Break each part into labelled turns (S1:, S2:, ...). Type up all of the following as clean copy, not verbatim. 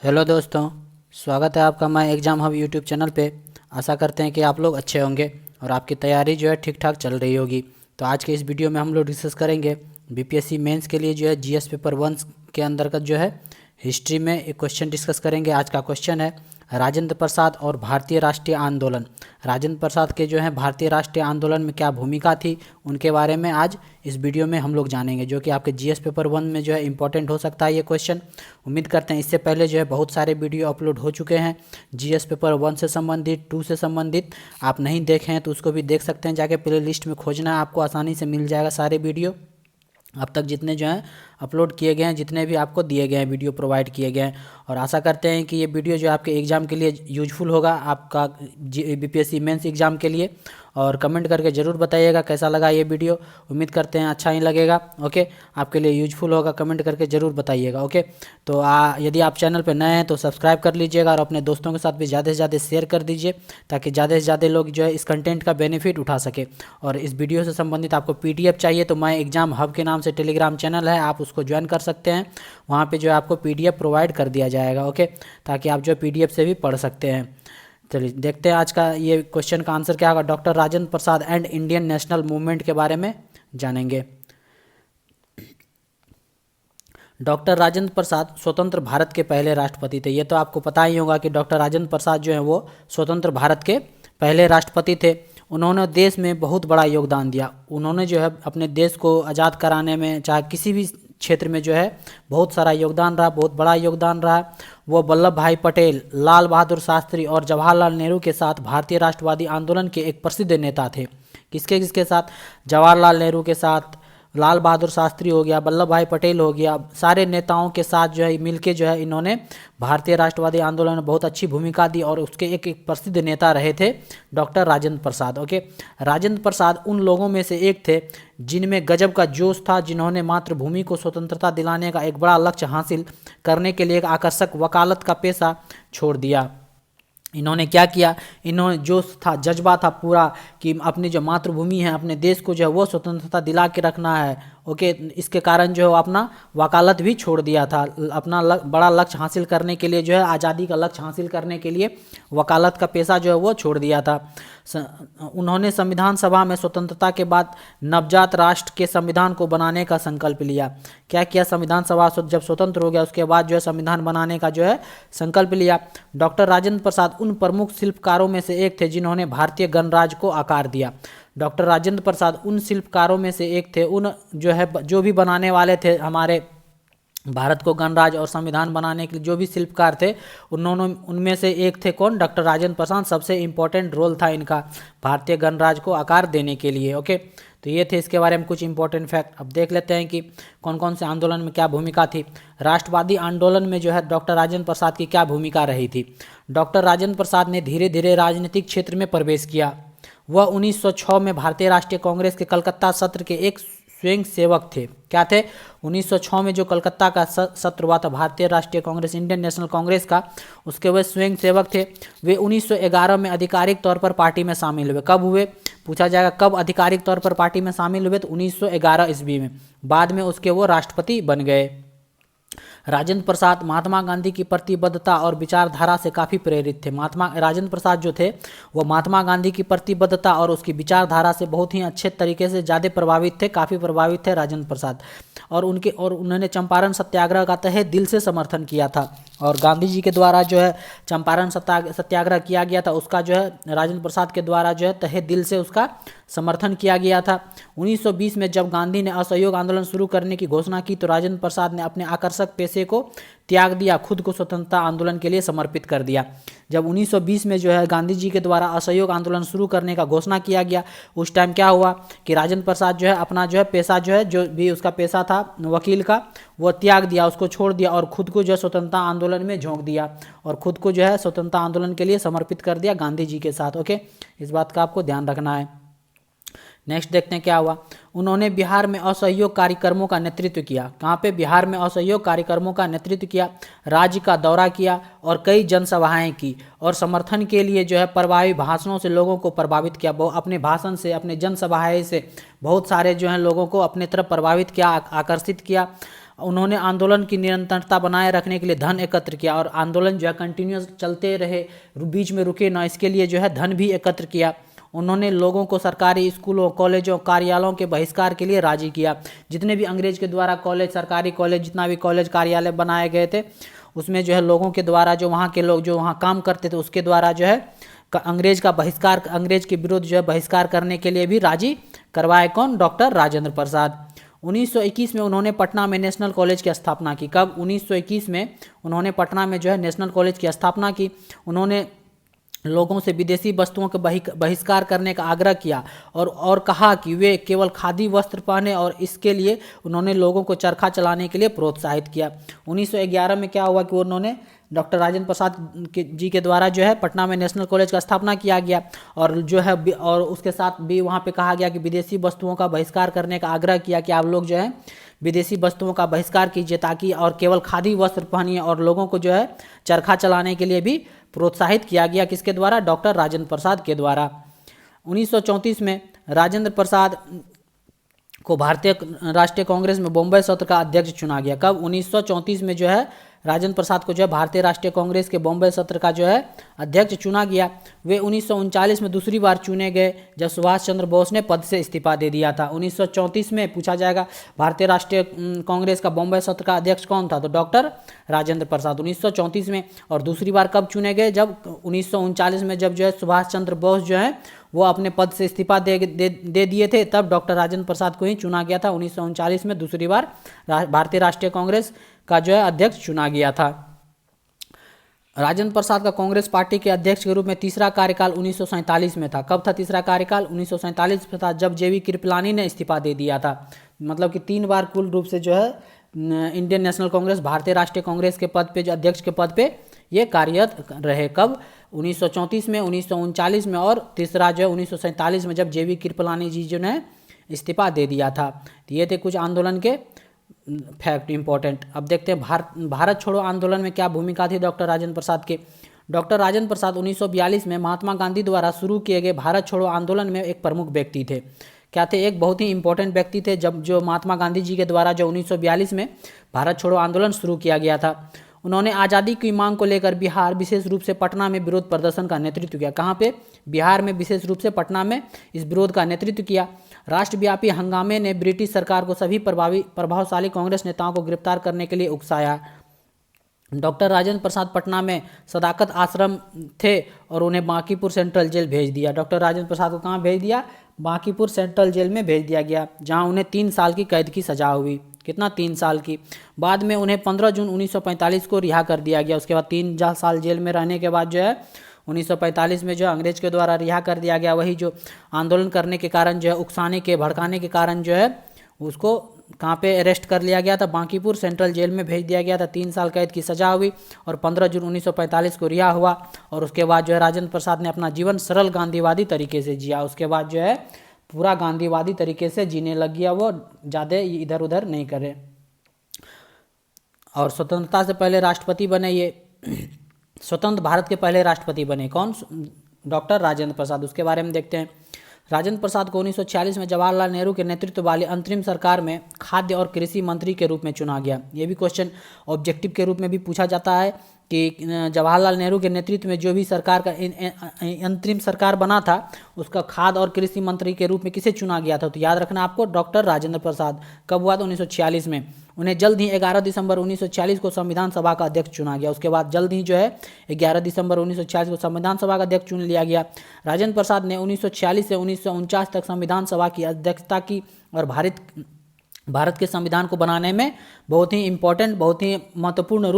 S1: Hello दोस्तों, स्वागत है आपका my exam hub YouTube channel पे। आशा करते हैं कि आप लोग अच्छे होंगे और आपकी तैयारी जो है ठीक ठाक चल रही होगी। तो आज के इस वीडियो में हम लोग डिस्कस करेंगे बीपीएससी मेंस के लिए जो है जीएस पेपर 1 के अंतर्गत जो है हिस्ट्री में एक क्वेश्चन डिस्कस करेंगे। आज का क्वेश्चन है राजेंद्र प्रसाद और भारतीय राष्ट्रीय आंदोलन। राजेंद्र प्रसाद के जो है भारतीय राष्ट्रीय आंदोलन में क्या भूमिका थी, उनके बारे में आज इस वीडियो में हम लोग जानेंगे, जो कि आपके जीएस पेपर 1 में जो है इंपॉर्टेंट हो सकता है ये क्वेश्चन। उम्मीद करते हैं इससे पहले जो है बहुत सारे वीडियो अपलोड हो चुके हैं जीएस पेपर 1 से संबंधित, 2 से संबंधित। आप नहीं देखे हैं तो उसको भी देख सकते हैं, जाके प्ले लिस्ट में खोजना है, आपको आसानी से मिल जाएगा सारे वीडियो। अब तक जितने जो हैं अपलोड किए गए हैं, जितने भी आपको दिए गए हैं वीडियो प्रोवाइड किए गए हैं, और आशा करते हैं कि ये वीडियो जो आपके एग्ज़ाम के लिए यूजफुल होगा, आपका बीपीएससी मेंस एग्ज़ाम के लिए। और कमेंट करके ज़रूर बताइएगा कैसा लगा ये वीडियो। उम्मीद करते हैं अच्छा ही लगेगा। ओके, आपके लिए यूजफुल होगा, कमेंट करके ज़रूर बताइएगा। ओके, तो यदि आप चैनल पर नए हैं तो सब्सक्राइब कर लीजिएगा और अपने दोस्तों के साथ भी ज़्यादा से ज़्यादा शेयर कर दीजिए, ताकि ज़्यादा से ज़्यादा लोग जो है इस कंटेंट का बेनिफिट उठा सके। और इस वीडियो से संबंधित आपको पीडीएफ चाहिए तो माय एग्ज़ाम हब के नाम से टेलीग्राम चैनल है, आप उसको ज्वाइन कर सकते हैं। वहाँ पे जो है आपको पीडीएफ प्रोवाइड कर दिया जाएगा। ओके, ताकि आप जो पीडीएफ से भी पढ़ सकते हैं। चलिए देखते हैं आज का ये क्वेश्चन का आंसर क्या होगा। Doctor Rajendra Prasad and Indian national movement के बारे में जानेंगे। डॉक्टर राजेंद्र प्रसाद स्वतंत्र भारत के पहले राष्ट्रपति थे। ये तो आपको पता ही होगा कि डॉक्टर राजेंद्र प्रसाद जो है वो स्वतंत्र भारत के पहले राष्ट्रपति थे। उन्होंने देश में बहुत बड़ा योगदान दिया। उन्होंने जो है अपने देश को आज़ाद कराने में, चाहे किसी भी क्षेत्र में जो है बहुत सारा योगदान रहा, बहुत बड़ा योगदान रहा। वो वल्लभ भाई पटेल, लाल बहादुर शास्त्री और जवाहरलाल नेहरू के साथ भारतीय राष्ट्रवादी आंदोलन के एक प्रसिद्ध नेता थे। किसके किसके साथ? जवाहरलाल नेहरू के साथ, लाल बहादुर शास्त्री हो गया, वल्लभ भाई पटेल हो गया, सारे नेताओं के साथ जो है मिलके जो है इन्होंने भारतीय राष्ट्रवादी आंदोलन में बहुत अच्छी भूमिका दी। और उसके एक प्रसिद्ध नेता रहे थे डॉक्टर राजेंद्र प्रसाद। ओके, राजेंद्र प्रसाद उन लोगों में से एक थे जिनमें गजब का जोश था, जिन्होंने मातृभूमि को स्वतंत्रता दिलाने का एक बड़ा लक्ष्य हासिल करने के लिए एक आकर्षक वकालत का पेशा छोड़ दिया। इन्होंने क्या किया? इन्होंने जोश था, जज्बा था पूरा कि अपनी जो मातृभूमि है, अपने देश को जो है वो स्वतंत्रता दिला के रखना है। ओके, इसके कारण जो है अपना वकालत भी छोड़ दिया था। अपना बड़ा लक्ष्य हासिल करने के लिए जो है, आज़ादी का लक्ष्य हासिल करने के लिए वकालत का पेशा जो है वो छोड़ दिया था। उन्होंने संविधान सभा में स्वतंत्रता के बाद नवजात राष्ट्र के संविधान को बनाने का संकल्प लिया। क्या किया? संविधान सभा जब स्वतंत्र हो गया उसके बाद जो है संविधान बनाने का जो है संकल्प लिया। डॉक्टर राजेंद्र प्रसाद उन प्रमुख शिल्पकारों में से एक थे जिन्होंने भारतीय गणराज्य को आकार दिया। डॉक्टर राजेंद्र प्रसाद उन शिल्पकारों में से एक थे, उन जो भी बनाने वाले थे हमारे भारत को गणराज्य और संविधान बनाने के लिए जो भी शिल्पकार थे, उन्होंने उनमें से एक थे कौन? डॉक्टर राजेंद्र प्रसाद। सबसे इम्पोर्टेंट रोल था इनका भारतीय गणराज्य को आकार देने के लिए। ओके, तो ये थे इसके बारे में कुछ इंपॉर्टेंट फैक्ट। अब देख लेते हैं कि कौन कौन से आंदोलन में क्या भूमिका थी। राष्ट्रवादी आंदोलन में जो है डॉक्टर राजेंद्र प्रसाद की क्या भूमिका रही थी? डॉक्टर राजेंद्र प्रसाद ने धीरे धीरे राजनीतिक क्षेत्र में प्रवेश किया। वह 1906 में भारतीय राष्ट्रीय कांग्रेस के कलकत्ता सत्र के एक स्वयं सेवक थे। क्या थे? 1906 में जो कलकत्ता का सत्र हुआ था भारतीय राष्ट्रीय कांग्रेस, इंडियन नेशनल कांग्रेस का, उसके वे स्वयं सेवक थे। वे 1911 में आधिकारिक तौर पर पार्टी में शामिल हुए। कब हुए? पूछा जाएगा कब आधिकारिक तौर पर पार्टी में शामिल हुए, तो 1911 ईस्वी में। बाद में उसके वो राष्ट्रपति बन गए। राजेंद्र प्रसाद महात्मा गांधी की प्रतिबद्धता और विचारधारा से काफ़ी प्रेरित थे। राजेंद्र प्रसाद जो थे वो महात्मा गांधी की प्रतिबद्धता और उसकी विचारधारा से बहुत ही अच्छे तरीके से ज़्यादा प्रभावित थे, काफ़ी प्रभावित थे राजेंद्र प्रसाद। और उन्होंने चंपारण सत्याग्रह का तहे दिल से समर्थन किया था। और गांधी जी के द्वारा जो है चंपारण सत्याग्रह किया गया था, उसका जो है राजेंद्र प्रसाद के द्वारा जो है तहे दिल से उसका समर्थन किया गया था। 1920 में जब गांधी ने असहयोग आंदोलन शुरू करने की घोषणा की तो राजेंद्र प्रसाद ने अपने आकर्षक पेशे को त्याग दिया, खुद को स्वतंत्रता आंदोलन के लिए समर्पित कर दिया। जब 1920 में जो है गांधी जी के द्वारा असहयोग आंदोलन शुरू करने का घोषणा किया गया, उस टाइम क्या हुआ कि राजेंद्र प्रसाद जो है अपना जो है पेशा जो है, जो भी उसका पेशा था वकील का, वो त्याग दिया, उसको छोड़ दिया और खुद को जो है स्वतंत्रता आंदोलन में झोंक दिया और खुद को जो है स्वतंत्रता आंदोलन के लिए समर्पित कर दिया गांधी जी के साथ। ओके, इस बात का आपको ध्यान रखना है। नेक्स्ट देखते हैं क्या हुआ। उन्होंने बिहार में असहयोग कार्यक्रमों का नेतृत्व किया। कहाँ पे? बिहार में असहयोग कार्यक्रमों का नेतृत्व किया, राज्य का दौरा किया और कई जनसभाएं की और समर्थन के लिए जो है प्रभावी भाषणों से लोगों को प्रभावित किया। अपने भाषण से, अपने जनसभाएं से बहुत सारे जो हैं लोगों को अपने तरफ प्रभावित किया, आकर्षित किया। उन्होंने आंदोलन की निरंतरता बनाए रखने के लिए धन एकत्र किया और आंदोलन जो है कंटिन्यूस चलते रहे, बीच में रुके ना, इसके लिए जो है धन भी एकत्र किया। उन्होंने लोगों को सरकारी स्कूलों, कॉलेजों, कार्यालयों के बहिष्कार के लिए राजी किया। जितने भी अंग्रेज के द्वारा कॉलेज, सरकारी कॉलेज, जितना भी कॉलेज कार्यालय बनाए गए थे, उसमें जो है लोगों के द्वारा, जो वहाँ के लोग जो वहाँ काम करते थे, उसके द्वारा जो है अंग्रेज का बहिष्कार, अंग्रेज के विरुद्ध जो है बहिष्कार करने के लिए भी राजी करवाए। कौन? डॉक्टर राजेंद्र प्रसाद। 1921 में उन्होंने पटना में नेशनल कॉलेज की स्थापना की। कब? 1921 में उन्होंने पटना में जो है नेशनल कॉलेज की स्थापना की। उन्होंने लोगों से विदेशी वस्तुओं का बहिष्कार करने का आग्रह किया और कहा कि वे केवल खादी वस्त्र पहने, और इसके लिए उन्होंने लोगों को चरखा चलाने के लिए प्रोत्साहित किया। 1911 में क्या हुआ कि उन्होंने डॉक्टर राजेंद्र प्रसाद जी के द्वारा जो है पटना में नेशनल कॉलेज का स्थापना किया गया, और जो है और उसके साथ भी वहाँ पे कहा गया कि विदेशी वस्तुओं का बहिष्कार करने का आग्रह किया कि आप लोग जो है विदेशी वस्तुओं का बहिष्कार कीजिए, ताकि और केवल खादी वस्त्र पहनिए, और लोगों को जो है चरखा चलाने के लिए भी प्रोत्साहित किया गया। किसके द्वारा? डॉक्टर राजेंद्र प्रसाद के द्वारा। 1934 में राजेंद्र प्रसाद को भारतीय राष्ट्रीय कांग्रेस में बॉम्बे सत्र का अध्यक्ष चुना गया। कब? 1934 में जो है राजेंद्र प्रसाद को जो है भारतीय राष्ट्रीय कांग्रेस के बॉम्बे सत्र का जो है अध्यक्ष चुना गया। वे 1939 में दूसरी बार चुने गए, जब सुभाष चंद्र बोस ने पद से इस्तीफा दे दिया था। 1934 में पूछा जाएगा भारतीय राष्ट्रीय कांग्रेस का बॉम्बे सत्र का अध्यक्ष कौन था? तो डॉक्टर राजेंद्र प्रसाद 1934 में। और दूसरी बार कब चुने गए? जब 1939 में, जब जो है सुभाष चंद्र बोस जो है वो अपने पद से इस्तीफा दे दिए थे, तब डॉक्टर राजेंद्र प्रसाद को ही चुना गया था। 1939 में दूसरी बार भारतीय राष्ट्रीय कांग्रेस का जो है अध्यक्ष चुना गया था। राजेंद्र प्रसाद का कांग्रेस पार्टी के अध्यक्ष के रूप में तीसरा कार्यकाल 1947 में था। कब था तीसरा कार्यकाल? 1947 में था, जब जेवी कृपलानी ने इस्तीफा दे दिया था। मतलब कि 3 बार कुल रूप से जो है इंडियन नेशनल कांग्रेस, भारतीय राष्ट्रीय कांग्रेस के पद पे, जो अध्यक्ष के पद पे ये कार्यरत रहे। कब? 1934 में, 1939 में, और तीसरा जो है 1947 में, जब जेवी कृपलानी जी जो ने इस्तीफा दे दिया था। तो ये थे कुछ आंदोलन के फैक्ट इंपॉर्टेंट। अब देखते हैं भारत छोड़ो आंदोलन में क्या भूमिका थी डॉक्टर राजेंद्र प्रसाद के। डॉक्टर राजेंद्र प्रसाद 1942 में महात्मा गांधी द्वारा शुरू किए गए भारत छोड़ो आंदोलन में एक प्रमुख व्यक्ति थे। क्या थे? एक बहुत ही इंपॉर्टेंट व्यक्ति थे, जब जो महात्मा गांधी जी के द्वारा जो 1942 में भारत छोड़ो आंदोलन शुरू किया गया था। उन्होंने आज़ादी की मांग को लेकर बिहार, विशेष रूप से पटना में विरोध प्रदर्शन का नेतृत्व किया। कहाँ पे? बिहार में, विशेष रूप से पटना में इस विरोध का नेतृत्व किया। राष्ट्रव्यापी हंगामे ने ब्रिटिश सरकार को सभी प्रभावशाली कांग्रेस नेताओं को गिरफ्तार करने के लिए उकसाया। डॉक्टर राजेंद्र प्रसाद पटना में सदाकत आश्रम थे और उन्हें बांकीपुर सेंट्रल जेल भेज दिया। डॉक्टर राजेंद्र प्रसाद को कहाँ भेज दिया? बांकीपुर सेंट्रल जेल में भेज दिया गया, जहां उन्हें 3 साल की कैद की सजा हुई। कितना? 3 साल की। बाद में उन्हें 15 जून 1945 को रिहा कर दिया गया। उसके बाद 3 साल जेल में रहने के बाद जो है 1945 में जो अंग्रेज के द्वारा रिहा कर दिया गया। वही जो आंदोलन करने के कारण जो है, उकसाने के, भड़काने के कारण जो है उसको कहाँ पे अरेस्ट कर लिया गया था? बांकीपुर सेंट्रल जेल में भेज दिया गया था। 3 साल कैद की सजा हुई और 15 जून 1945 को रिहा हुआ। और उसके बाद जो है राजेंद्र प्रसाद ने अपना जीवन सरल गांधीवादी तरीके से जिया। उसके बाद जो है पूरा गांधीवादी तरीके से जीने लग गया, वो ज़्यादा इधर उधर नहीं करे। और स्वतंत्रता से पहले राष्ट्रपति बने ये स्वतंत्र भारत के पहले राष्ट्रपति बने। कौन? डॉक्टर राजेंद्र प्रसाद। उसके बारे में देखते हैं। राजेंद्र प्रसाद को 1946 में जवाहरलाल नेहरू के नेतृत्व वाली अंतरिम सरकार में खाद्य और कृषि मंत्री के रूप में चुना गया। ये भी क्वेश्चन ऑब्जेक्टिव के रूप में भी पूछा जाता है कि जवाहरलाल नेहरू के नेतृत्व में जो भी सरकार का अंतरिम सरकार बना था, उसका खाद्य और कृषि मंत्री के रूप में किसे चुना गया था? तो याद रखना आपको, डॉक्टर राजेंद्र प्रसाद। कब हुआ था? 1946 में। उन्हें जल्द ही 11 दिसंबर 1946 को संविधान सभा का अध्यक्ष चुना गया। उसके बाद जल्द ही जो है 11 दिसंबर 1946 को संविधान सभा का अध्यक्ष चुन लिया गया। राजेंद्र प्रसाद ने 1946 से 1949 तक संविधान सभा की अध्यक्षता की और भारत के संविधान को बनाने में बहुत ही इंपॉर्टेंट, बहुत ही महत्वपूर्ण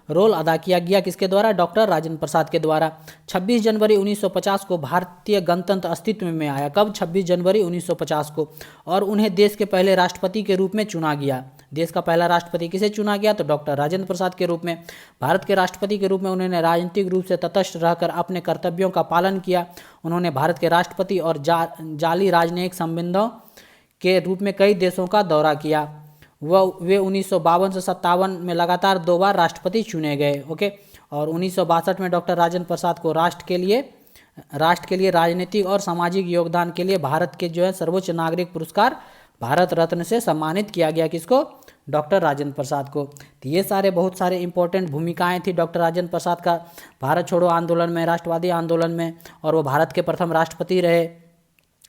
S1: रोल अदा किया गया। किसके द्वारा? डॉक्टर राजेंद्र प्रसाद के द्वारा। 26 जनवरी 1950 को भारतीय गणतंत्र अस्तित्व में आया। कब? 26 जनवरी 1950 को। और उन्हें देश के पहले राष्ट्रपति के रूप में चुना गया। देश का पहला राष्ट्रपति किसे चुना गया? तो डॉक्टर राजेंद्र प्रसाद के रूप में। भारत के राष्ट्रपति के रूप में उन्होंने राजनीतिक रूप से तटस्थ रहकर अपने कर्तव्यों का पालन किया। उन्होंने भारत के राष्ट्रपति और जाली राजनयिक संबंधों के रूप में कई देशों का दौरा किया। वे 1952 से 57 में लगातार 2 बार राष्ट्रपति चुने गए। ओके। और 1962 में डॉक्टर राजेंद्र प्रसाद को राष्ट्र के लिए राजनीतिक और सामाजिक योगदान के लिए भारत के जो है सर्वोच्च नागरिक पुरस्कार भारत रत्न से सम्मानित किया गया। किसको? डॉक्टर राजेंद्र प्रसाद को। तो ये सारे बहुत सारे इंपॉर्टेंट भूमिकाएं थी डॉक्टर राजेंद्र प्रसाद का भारत छोड़ो आंदोलन में, राष्ट्रवादी आंदोलन में, और वो भारत के प्रथम राष्ट्रपति रहे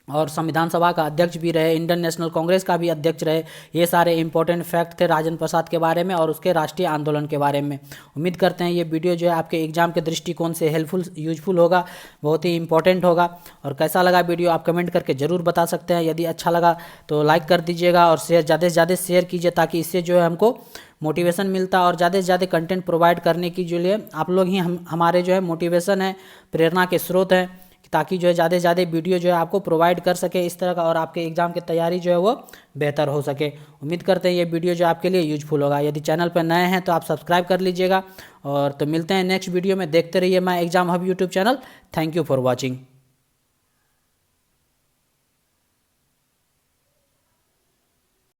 S1: और संविधान सभा का अध्यक्ष भी रहे, इंडियन नेशनल कांग्रेस का भी अध्यक्ष रहे। ये सारे इंपॉर्टेंट फैक्ट थे राजेंद्र प्रसाद के बारे में और उसके राष्ट्रीय आंदोलन के बारे में। उम्मीद करते हैं ये वीडियो जो है आपके एग्जाम के दृष्टिकोण से हेल्पफुल यूजफुल होगा, बहुत ही इंपॉर्टेंट होगा। और कैसा लगा वीडियो आप कमेंट करके ज़रूर बता सकते हैं। यदि अच्छा लगा तो लाइक कर दीजिएगा और शेयर ज़्यादा से ज़्यादा शेयर कीजिए, ताकि इससे जो है हमको मोटिवेशन मिलता है और ज़्यादा से ज़्यादा कंटेंट प्रोवाइड करने की जो लिए आप लोग ही हमारे जो है मोटिवेशन है, प्रेरणा के स्रोत हैं, ताकि जो है ज़्यादा से ज़्यादा वीडियो जो है आपको प्रोवाइड कर सके इस तरह का, और आपके एग्ज़ाम की तैयारी जो है वो बेहतर हो सके। उम्मीद करते हैं ये वीडियो जो आपके लिए यूजफुल होगा। यदि चैनल पर नए हैं तो आप सब्सक्राइब कर लीजिएगा। और तो मिलते हैं नेक्स्ट वीडियो में। देखते रहिए my exam hub YouTube channel. Thank you for watching.